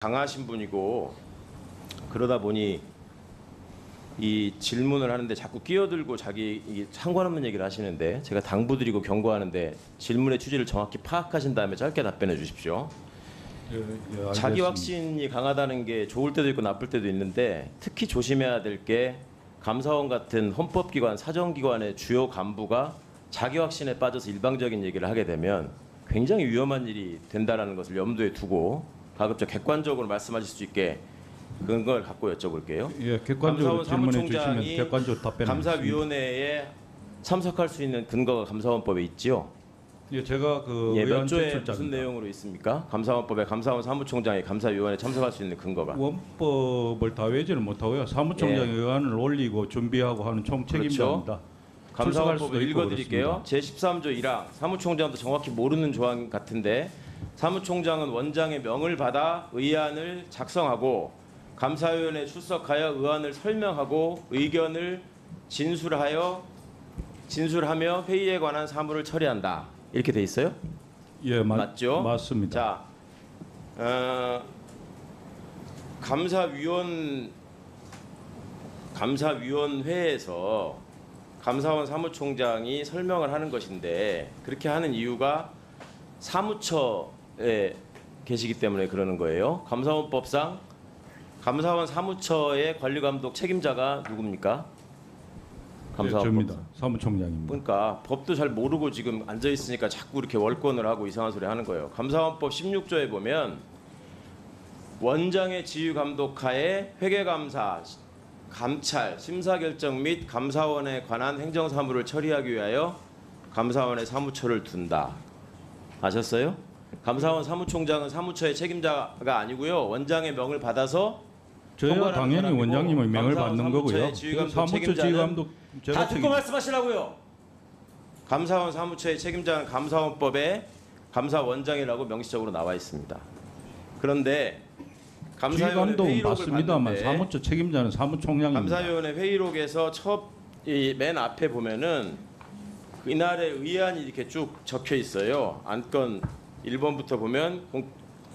강하신 분이고 그러다 보니 이 질문을 하는데 자꾸 끼어들고 자기 이게 상관없는 얘기를 하시는데 제가 당부드리고 경고하는데 질문의 취지를 정확히 파악하신 다음에 짧게 답변해 주십시오. 예, 자기 확신이 강하다는 게 좋을 때도 있고 나쁠 때도 있는데 특히 조심해야 될 게 감사원 같은 헌법기관, 사정기관의 주요 간부가 자기 확신에 빠져서 일방적인 얘기를 하게 되면 굉장히 위험한 일이 된다는 것을 염두에 두고 가급적 객관적으로 말씀하실 수 있게 그런 걸 갖고 여쭤볼게요. 예, 객관적으로 질문해 주시면 객관적으로 답변하겠습니다. 감사위원회에 참석할 수 있는 근거가 감사원법에 있지요. 예, 제가 그 몇 의원 조에 제출자입니다. 무슨 내용으로 있습니까? 감사원법에 감사원 사무총장이 감사위원회에 참석할 수 있는 근거가. 원법을 다 외지는 못하고요. 사무총장이 의안을 올리고 준비하고 하는 총 책임자입니다. 감사원법을 읽어드릴게요. 제13조 1항 사무총장도 정확히 모르는 조항 같은데 사무총장은 원장의 명을 받아 의안을 작성하고 감사위원회에 출석하여 의안을 설명하고 의견을 진술하며 회의에 관한 사무를 처리한다. 이렇게 돼 있어요? 예, 맞죠? 맞습니다. 자, 감사위원회에서 감사원 사무총장이 설명을 하는 것인데 그렇게 하는 이유가 사무처에 계시기 때문에 그러는 거예요. 감사원법상 감사원 사무처의 관리감독 책임자가 누굽니까? 저입니다. 사무총장입니다. 그러니까 법도 잘 모르고 지금 앉아 있으니까 자꾸 이렇게 월권을 하고 이상한 소리 하는 거예요. 감사원법 16조에 보면 원장의 지휘 감독하에 회계감사, 감찰, 심사결정 및 감사원에 관한 행정사무를 처리하기 위하여 감사원의 사무처를 둔다. 아셨어요? 감사원 사무총장은 사무처의 책임자가 아니고요. 원장의 명을 받아서 저희가 당연히 원장님의 명을 받는 거고요. 사무처 지휘감독 다 듣고 말씀하시라고요. 감사원 사무처의 책임자는 감사원법에 감사원장이라고 명시적으로 나와 있습니다. 그런데 감사위원회 회의록을 맞습니다만 봤는데 사무처 책임자는 사무총장입니다. 감사위원회 회의록에서 맨 앞에 보면은 이날의 의안이 이렇게 쭉 적혀 있어요. 안건 1번부터 보면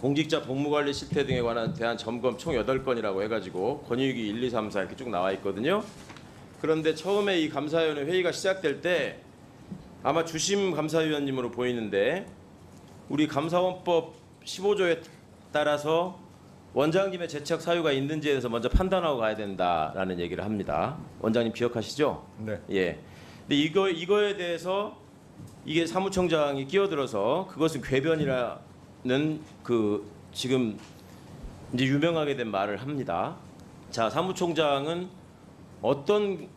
공직자 복무관리 실태 등에 관한 대한 점검 총 8건이라고 해가지고 권유기 1, 2, 3, 4 이렇게 쭉 나와 있거든요. 그런데 처음에 이 감사위원회 회의가 시작될 때 아마 주심 감사위원님으로 보이는데 우리 감사원법 15조에 따라서 원장님의 재척 사유가 있는지에 대해서 먼저 판단하고 가야 된다라는 얘기를 합니다. 원장님 기억하시죠? 네. 예. 근데 이거에 대해서 이게 사무총장이 끼어들어서 그것은 궤변이라는 그 지금 이제 유명하게 된 말을 합니다. 자, 사무총장은 어떤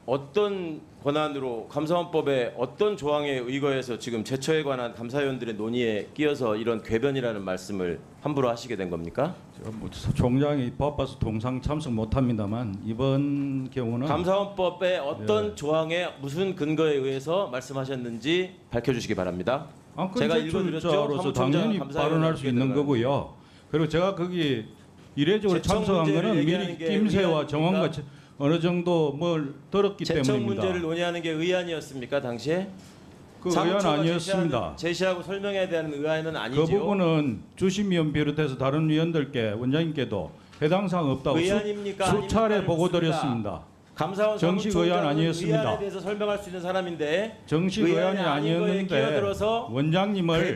권한으로 감사원법의 어떤 조항에 의거해서 지금 제처에 관한 감사위원들의 논의에 끼어서 이런 궤변이라는 말씀을 함부로 하시게 된 겁니까? 총장이 바빠서 동상 참석 못합니다만 이번 경우는 감사원법의 어떤 조항에 무슨 근거에 의해서 말씀하셨는지 밝혀주시기 바랍니다. 제가 읽어드렸죠. 당연히 발언할 수 있는 거고요. 그리고 제가 거기 이례적으로 참석한 거는 미리 낌새와 정황과 어느 정도 뭘 들었기 때문입니다. 제청 문제를 논의하는 게 의안이었습니까 당시에? 그 의안 아니었습니다. 제시하고 설명해야 되는 의안은 아니죠. 그 부분은 주심위원 비롯해서 다른 위원들께 원장님께도 해당 사항 없다고 수차례 보고드렸습니다. 감사원 정식 의안 아니었습니다. 의안에 대해서 설명할 수 있는 사람인데 정식 의안이 아니었는데 원장님을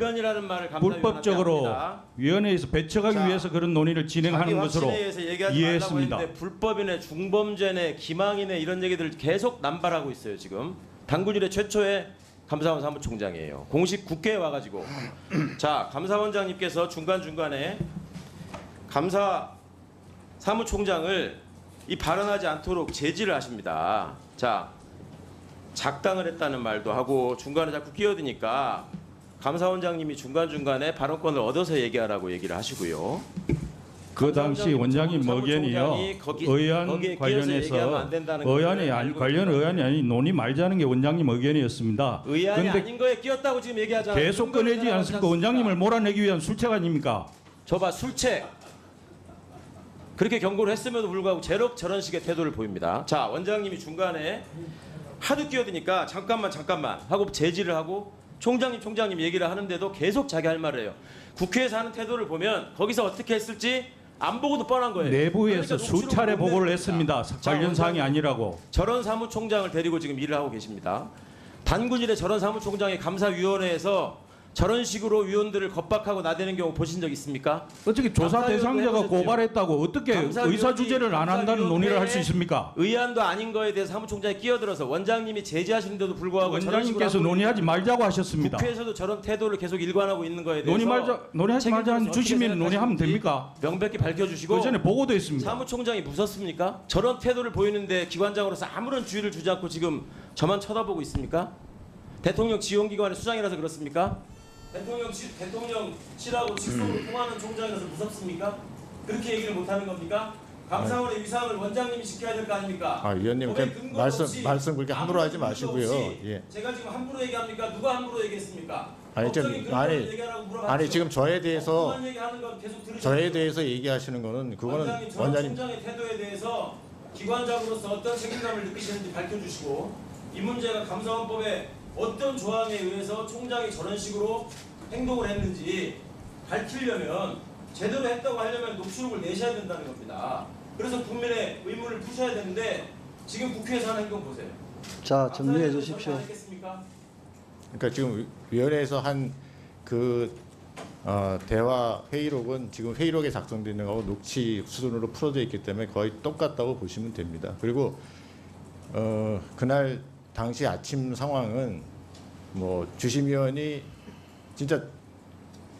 불법적으로 위원회에서 배척하기 위해서 그런 논의를 진행하는 것으로 이해했습니다. 불법이네, 중범죄네, 기망이네 이런 얘기들 계속 남발하고 있어요. 지금 당군일의 최초의 감사원 사무총장이에요. 공식 국회에 와가지고 자, 감사원장님께서 중간중간에 감사 사무총장을 이 발언하지 않도록 제지를 하십니다. 자, 작당을 했다는 말도 하고 중간에 자꾸 끼어드니까 감사원장님이 중간중간에 발언권을 얻어서 얘기하라고 얘기를 하시고요. 그 당시 원장님 의견이요. 의안 관련해서 의안이 아닌 논의 말자는 게 원장님 의견이었습니다. 의안이 아닌 거에 끼었다고 지금 얘기하잖아요. 계속 꺼내지 않습니까? 원장님을 몰아내기 위한 술책 아닙니까? 저봐, 술책. 그렇게 경고를 했음에도 불구하고 저런 식의 태도를 보입니다. 자, 원장님이 중간에 하도 끼어드니까 잠깐만 하고 제지를 하고 총장님 얘기를 하는데도 계속 자기 할 말을 해요. 국회에서 하는 태도를 보면 거기서 어떻게 했을지 안 보고도 뻔한 거예요. 내부에서 그러니까 녹취록 수차례 못 보고를 냅니다. 했습니다. 자, 관련 사항이 원장님, 아니라고. 저런 사무총장을 데리고 지금 일을 하고 계십니다. 단군일의 저런 사무총장이 감사위원회에서 저런 식으로 위원들을 겁박하고 나대는 경우 보신 적 있습니까? 어떻게 조사 감사위원도 대상자가 해보셨죠? 고발했다고 어떻게 감사위원이 의사 주제를 안 한다는 논의를 할 수 감사위원회에 있습니까? 의안도 아닌 거에 대해서 사무총장이 끼어들어서 원장님이 제지하시는데도 불구하고 저런 원장님께서 식으로 논의하지 말자고 하셨습니다. 국회에서도 저런 태도를 계속 일관하고 있는 거에 대해서 논의하지 말자는 책임져서 주시면 어떻게 논의하면 생각하시는지 됩니까? 명백히 밝혀주시고 그 전에 보고도 했습니다. 사무총장이 무섭습니까? 저런 태도를 보이는데 기관장으로서 아무런 주의를 주지 않고 지금 저만 쳐다보고 있습니까? 대통령 지원기관의 수장이라서 그렇습니까? 대통령실하고 직속으로 통하는 총장이라서 무섭습니까? 그렇게 얘기를 못하는 겁니까? 감사원의 위상을 원장님이 지켜야 될 거 아닙니까? 위원님 법에 그렇게 근거 없이 말씀 그렇게 함부로 하지 아무런 근거 마시고요. 없이 예. 제가 지금 함부로 얘기합니까? 누가 함부로 얘기했습니까? 아니, 좀- 법적인 근거를 얘기하라고 물어봤죠. 아니 지금 저에 대해서 엉뚱한 얘기하는 건 계속 들으셨죠? 저에 대해서 얘기하시는 거는 그거는 원장님, 전 원장님 총장의 태도에 대해서 기관장으로서 어떤 책임감을 느끼시는지 밝혀주시고 이 문제가 감사원법의 어떤 조항에 의해서 총장이 저런 식으로 행동을 했는지 밝히려면 제대로 했다고 하려면 녹취록을 내셔야 된다는 겁니다. 그래서 국민의 의문을 푸셔야 되는데 지금 국회에서 하는 행동 보세요. 자, 정리해 주십시오. 그러니까 지금 위원회에서 한 그 대화 회의록은 지금 회의록에 작성되어 있는 거하고 녹취 수준으로 풀어져 있기 때문에 거의 똑같다고 보시면 됩니다. 그리고 그날 당시 아침 상황은 뭐 주심위원이 진짜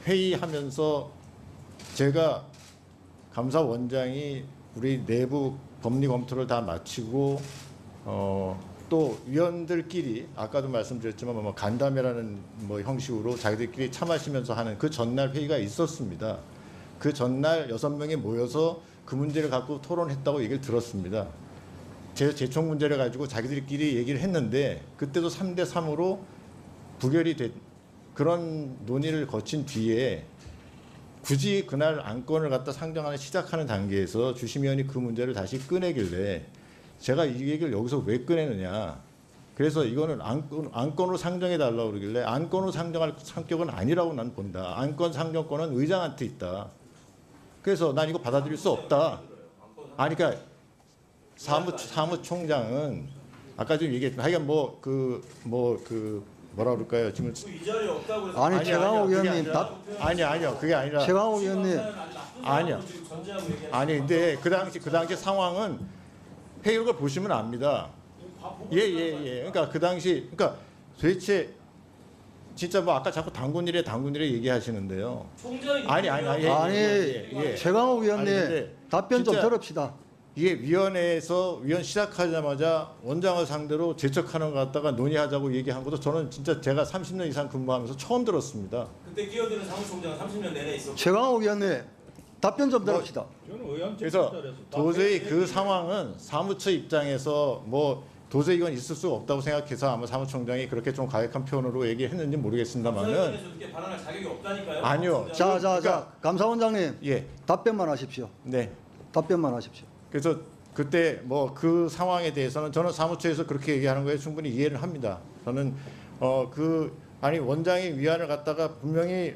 회의하면서 제가 감사원장이 우리 내부 법리 검토를 다 마치고 또 위원들끼리 아까도 말씀드렸지만 뭐 간담회라는 뭐 형식으로 자기들끼리 차 마시면서 하는 그 전날 회의가 있었습니다. 그 전날 6명이 모여서 그 문제를 갖고 토론했다고 얘기를 들었습니다. 재총 문제를 가지고 자기들끼리 얘기를 했는데 그때도 3대 3으로 부결이 된 그런 논의를 거친 뒤에 굳이 그날 안건을 갖다 상정하는 시작하는 단계에서 주심위원이 그 문제를 다시 꺼내길래 제가 이 얘기를 여기서 왜 꺼내느냐. 그래서 이거는 안건으로 상정해 달라고 그러길래 안건으로 상정할 성격은 아니라고 난 본다. 안건 상정권은 의장한테 있다. 그래서 난 이거 받아들일 수 없다. 아니 그러니까 사무총장은 아까 좀 얘기했지만 하여간 뭐라 그럴까요? 지금 이 자리에 없다고 해서 아니, 최강욱 그게 의원님 아니라- 답, 아니요 그게 아니라 최강욱 의원님 아니요. 아니 근데 그 당시 상황은 회의록을 보시면 압니다. 예. 그러니까 그 당시 그러니까 도대체 진짜 뭐 아까 자꾸 당군일에 얘기하시는데요. 아니 최강욱 의원님 아니, 근데 답변 좀 진짜 들읍시다. 이게 위원회에서 위원 시작하자마자 원장을 상대로 재척하는 것 갖다가 논의하자고 얘기한 것도 저는 진짜 제가 30년 이상 근무하면서 처음 들었습니다. 그때 끼어드는 사무총장은 30년 내내 있었고 최강욱 의원님 답변 좀 들읍시다. 그래서 도저히 그 상황은 사무처 입장에서 뭐 도저히 이건 있을 수 없다고 생각해서 아마 사무총장이 그렇게 좀 가혹한 표현으로 얘기했는지 모르겠습니다만은 감사위원회에서 그렇게 발언할 자격이 없다니까요. 아니요. 자, 그러니까- 감사원장님 예, 답변만 하십시오. 네. 답변만 하십시오. 그래서 그때 뭐 그 상황에 대해서는 저는 사무처에서 그렇게 얘기하는 거에 충분히 이해를 합니다. 저는 아니 원장이 위안을 갖다가 분명히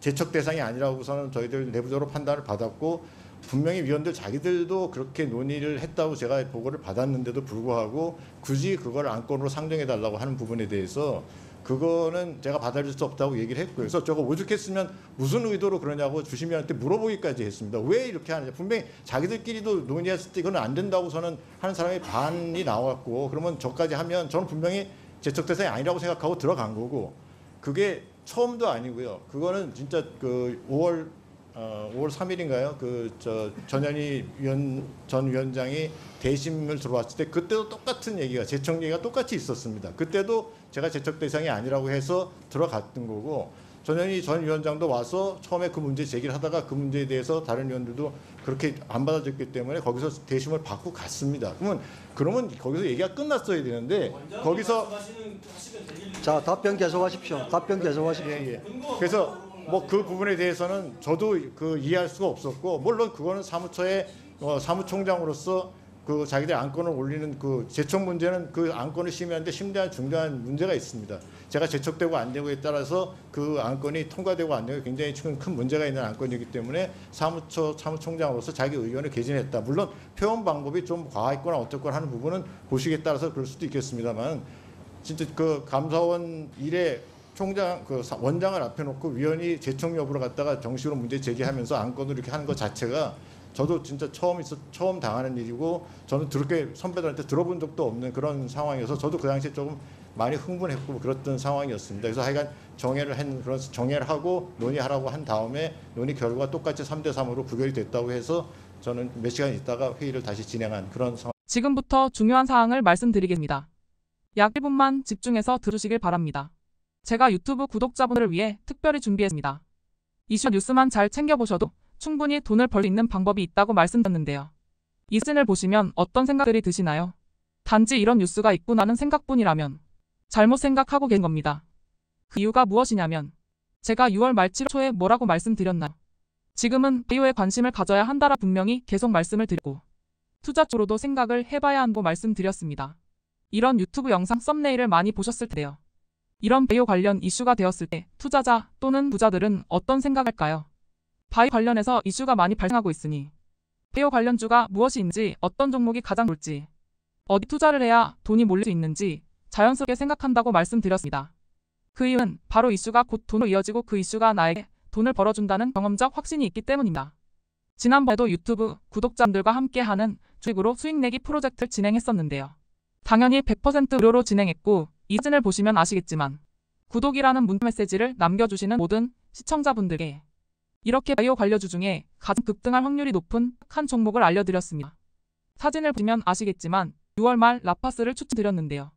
제척 대상이 아니라고서는 저희들 내부적으로 판단을 받았고 분명히 위원들 자기들도 그렇게 논의를 했다고 제가 보고를 받았는데도 불구하고 굳이 그걸 안건으로 상정해 달라고 하는 부분에 대해서 그거는 제가 받아들일 수 없다고 얘기를 했고요. 그래서 저거 오죽했으면 무슨 의도로 그러냐고 주심위원한테 물어보기까지 했습니다. 왜 이렇게 하느냐. 분명히 자기들끼리도 논의했을 때 이거는 안 된다고서는 하는 사람이 반이 나왔고 그러면 저까지 하면 저는 분명히 제척 대상이 아니라고 생각하고 들어간 거고 그게 처음도 아니고요. 그거는 진짜 그 5월 3일인가요? 전현희 전 위원장이 대심을 들어왔을 때 그때도 똑같은 얘기가 제척 얘기가 똑같이 있었습니다. 그때도 제가 제척 대상이 아니라고 해서 들어갔던 거고 전현희 전 위원장도 와서 처음에 그 문제 제기를 하다가 그 문제에 대해서 다른 위원들도 그렇게 안 받아줬기 때문에 거기서 대심을 받고 갔습니다. 그러면 거기서 얘기가 끝났어야 되는데 거기서 자, 답변 계속하십시오. 답변 계속하십시오. 예. 그래서 뭐 그 부분에 대해서는 저도 이해할 수가 없었고 물론 그거는 사무처의 사무총장으로서 그 자기들 안건을 올리는 그 제촉 문제는 그 안건을 심의하는데 심대한 중대한 문제가 있습니다. 제가 제촉되고 안 되고에 따라서 그 안건이 통과되고 안 되고 굉장히 큰 문제가 있는 안건이기 때문에 사무총장으로서 자기 의견을 개진했다. 물론 표현 방법이 좀 과했거나 어떻거나 하는 부분은 보시기에 따라서 그럴 수도 있겠습니다만 진짜 그 감사원 일에 총장 그 원장을 앞에 놓고 위원이 제청 여부를 갖다가 정식으로 문제 제기하면서 안건을 이렇게 하는 것 자체가 저도 진짜 처음 당하는 일이고 저는 그렇게 선배들한테 들어본 적도 없는 그런 상황이어서 저도 그 당시에 조금 많이 흥분했고 그랬던 상황이었습니다. 그래서 하여간 정회를 하고 논의하라고 한 다음에 논의 결과 똑같이 3대3으로 부결이 됐다고 해서 저는 몇 시간 있다가 회의를 다시 진행한 그런 상황. 지금부터 중요한 사항을 말씀드리겠습니다. 약 1분만 집중해서 들으시길 바랍니다. 제가 유튜브 구독자분들을 위해 특별히 준비했습니다. 이슈 뉴스만 잘 챙겨보셔도 충분히 돈을 벌 수 있는 방법이 있다고 말씀드렸는데요. 이 사진을 보시면 어떤 생각들이 드시나요? 단지 이런 뉴스가 있구나는 생각뿐이라면 잘못 생각하고 계신 겁니다. 그 이유가 무엇이냐면 제가 6월 말 7월 초에 뭐라고 말씀드렸나요? 지금은 바이오에 관심을 가져야 한다라 분명히 계속 말씀을 드리고 투자 쪽으로도 생각을 해봐야 한다고 말씀드렸습니다. 이런 유튜브 영상 썸네일을 많이 보셨을 텐데요. 이런 바이오 관련 이슈가 되었을 때 투자자 또는 부자들은 어떤 생각할까요? 바이오 관련해서 이슈가 많이 발생하고 있으니 바이오 관련주가 무엇이 있는지 어떤 종목이 가장 좋을지 어디 투자를 해야 돈이 몰릴 수 있는지 자연스럽게 생각한다고 말씀드렸습니다. 그 이유는 바로 이슈가 곧 돈으로 이어지고 그 이슈가 나에게 돈을 벌어준다는 경험적 확신이 있기 때문입니다. 지난번에도 유튜브 구독자분들과 함께하는 주식으로 수익 내기 프로젝트를 진행했었는데요. 당연히 100% 무료로 진행했고 이 사진을 보시면 아시겠지만 구독이라는 문자 메시지를 남겨주시는 모든 시청자분들께 이렇게 바이오 관련주 중에 가장 급등할 확률이 높은 한 종목을 알려드렸습니다. 사진을 보시면 아시겠지만 6월 말 라파스를 추천드렸는데요.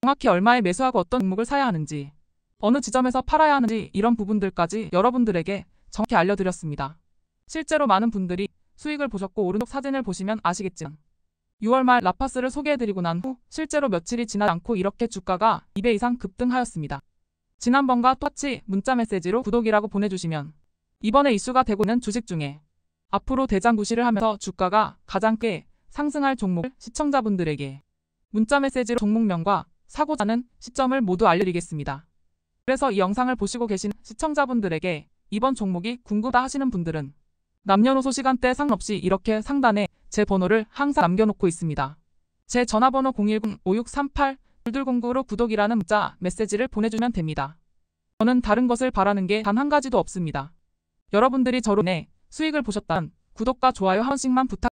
정확히 얼마에 매수하고 어떤 종목을 사야 하는지 어느 지점에서 팔아야 하는지 이런 부분들까지 여러분들에게 정확히 알려드렸습니다. 실제로 많은 분들이 수익을 보셨고 오른쪽 사진을 보시면 아시겠지만 6월 말 라파스를 소개해드리고 난 후 실제로 며칠이 지나지 않고 이렇게 주가가 2배 이상 급등하였습니다. 지난번과 똑같이 문자 메시지로 구독이라고 보내주시면 이번에 이슈가 되고 있는 주식 중에 앞으로 대장구시를 하면서 주가가 가장 꽤 상승할 종목을 시청자분들에게 문자 메시지로 종목명과 사고자 하는 시점을 모두 알려드리겠습니다. 그래서 이 영상을 보시고 계신 시청자분들에게 이번 종목이 궁금하다 하시는 분들은 남녀노소 시간대 상관없이 이렇게 상단에 제 번호를 항상 남겨놓고 있습니다. 제 전화번호 010-5638-2209로 구독이라는 문자 메시지를 보내주면 됩니다. 저는 다른 것을 바라는 게 단 한 가지도 없습니다. 여러분들이 저로 인해 수익을 보셨다면 구독과 좋아요 한 번씩만 부탁드립니다.